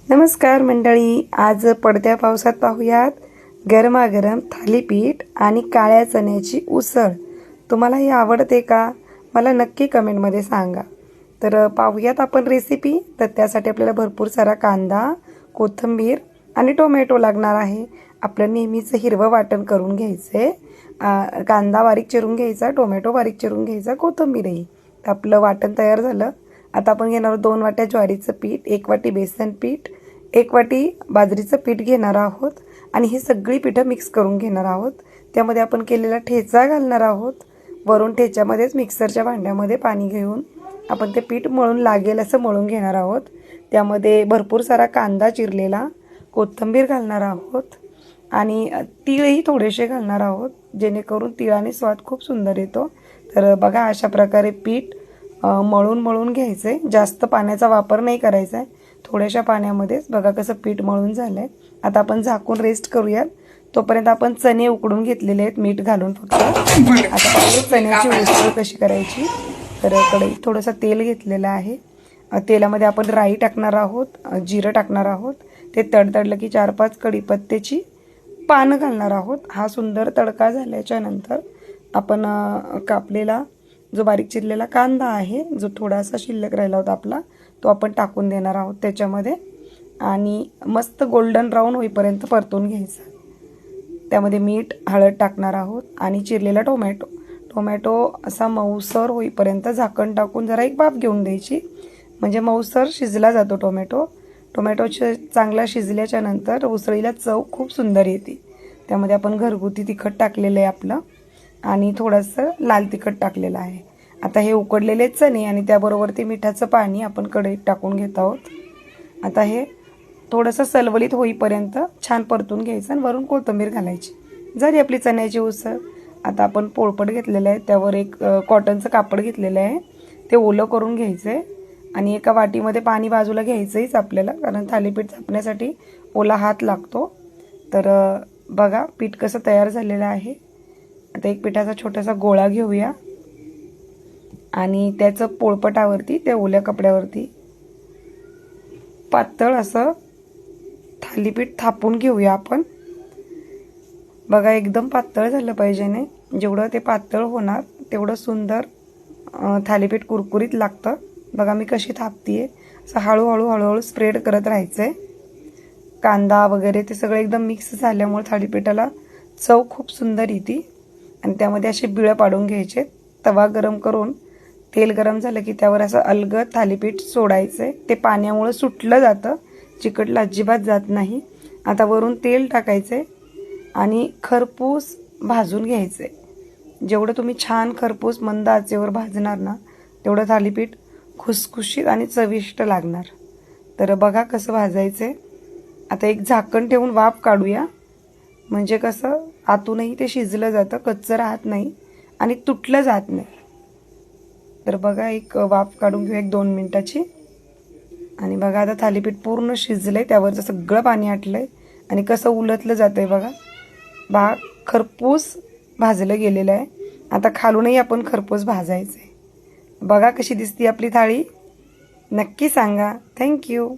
नमस्कार मंडळी, आज पडत्या पावसात पाहूयात गरमागरम थालीपीठ आणि काळ्या चण्याची उसळ। तुम्हाला ही आवडते का? मला नक्की कमेंटमध्ये सांगा। तर पाहूयात आपण रेसिपी। तर त्यासाठी आपल्याला भरपूर सारा कांदा, कोथिंबीर आणि टोमॅटो लागणार आहे। आपलं नेहमीचं हिरवं वाटण करून घ्यायचे। कांदा बारीक चिरून घ्यायचा, टोमॅटो बारीक चिरून घ्यायचा, कोथिंबीरही। तर आपलं वाटण तयार झालं। आता आपण घेणार 2 वाट्या ज्वारीचं पीठ, 1 वाटी बेसन पीठ, 1 वाटी बाजरीचं पीठ घेणार आहोत आणि ही सगळी पीठं मिक्स करून घेणार आहोत। त्यामध्ये आपण केलेला ठेचा घालणार आहोत। वरून ठेच्यामध्येच मिक्सरच्या भांड्यामध्ये पाणी घेऊन आपण ते पीठ मळून लागेल असं मळून घेणार आहोत। त्यामध्ये भरपूर सारा कांदा चिरलेला, कोथिंबीर घालणार आहोत आणि तीळही थोडेसे घालणार आहोत, जेणेकरून तिळाने स्वाद खूप सुंदर येतो। तर बघा, अशा प्रकारे पीठ मळून घ्यायचे। जास्त पाण्याचा वापर नाही करायचा आहे, थोड्याशा पाण्यामध्येच बघा कसं पीठ मळून झालंय। आता आपण झाकून रेस्ट करूयात। तोपर्यंत आपण चणे उकडून घेतलेले आहेत मीठ घालून फक्त। आता चण्याची उसळ कशी करायची, तर कढईत थोडंसं तेल घेतलेलं आहे। तेलामध्ये आपण राई टाकणार आहोत, जिरं टाकणार आहोत। ते तडतडलं की 4-5 कढीपत्त्याची पानं घालणार आहोत। हा सुंदर तडका झाल्याच्या नंतर आपण कापलेला जो बारीक चिरलेला कांदा आहे, जो थोडासा शिल्लक राहिला होता आपला, तो आपण टाकून देणार आहोत त्याच्यामध्ये आणि मस्त गोल्डन ब्राऊन होईपर्यंत परतून घ्यायचा। त्यामध्ये मीठ, हळद टाकणार आहोत आणि चिरलेला टोमॅटो असा मऊसर होईपर्यंत झाकण टाकून जरा एक वाफ घेऊन द्यायची, म्हणजे मऊसर शिजला जातो टोमॅटो। चांगला शिजल्याच्या नंतर उसळीला चव खूप सुंदर येते। त्यामध्ये आपण घरगुती तिखट टाकलेलं आहे आपलं आणि थोडंसं लाल तिखट टाकलेलं आहे। आता हे उकडलेले चणे आणि त्याबरोबर ते मिठाचं पाणी आपण कढईत टाकून घेत आहोत। आता हे थोडंसं सलवलीत होईपर्यंत छान परतून घ्यायचं आणि वरून कोथिंबीर घालायची। झाली आपली चण्याची उसळ। आता आपण पोळपट घेतलेलं आहे, त्यावर एक कॉटनचं कापड घेतलेलं आहे, ते ओलं करून घ्यायचं आहे आणि एका वाटीमध्ये पाणी बाजूला घ्यायचंच आपल्याला, कारण थालीपीठ थापण्यासाठी ओला हात लागतो। तर बघा पीठ कसं तयार झालेलं आहे। आता एक पिठाचा छोटासा गोळा घेऊया आणि त्याचं पोळपटावरती, त्या ओल्या कपड्यावरती पातळ असं थालीपीठ थापून घेऊया आपण। बघा, एकदम पातळ झालं पाहिजे नाही, जेवढं ते पातळ होणार तेवढं सुंदर थालीपीठ कुरकुरीत लागतं। बघा मी कशी थापतीये, असं हळूहळू स्प्रेड करत राहायचंय। कांदा वगैरे ते सगळं एकदम मिक्स झाल्यामुळे थालीपीठाला चव खूप सुंदर येते आणि त्यामध्ये असे बिळं पाडून घ्यायचे। तवा गरम करून तेल गरम झालं की त्यावर असं अलगद थालीपीठ सोडायचं। ते पाण्यामुळे सुटलं जातं, चिकटलं अजिबात जात नाही। आता वरून तेल टाकायचे आणि खरपूस भाजून घ्यायचे। जेवढं तुम्ही छान खरपूस मंद आचेवर भाजणार ना, तेवढं थालीपीठ खुसखुशीत आणि चविष्ट लागणार। तर बघा कसं भाजायचं। आता एक झाकण ठेवून वाफ काढूया, म्हणजे कसं आतूनही ते शिजलं जातं, कच्चं राहत नाही आणि तुटलं जात नाही। तर बघा, एक वाफ काढून घेऊ 1-2 मिनिटाची आणि बघा आता थालीपीठ पूर्ण शिजलंय, त्यावरचं सगळं पाणी आटलंय आणि कसं उलटलं जातंय बघा। खरपूस भाजलं गेलेलं आहे। आता खालूनही आपण खरपूस भाजायचंय। बघा कशी दिसती आपली थाळी, नक्की सांगा। थँक्यू।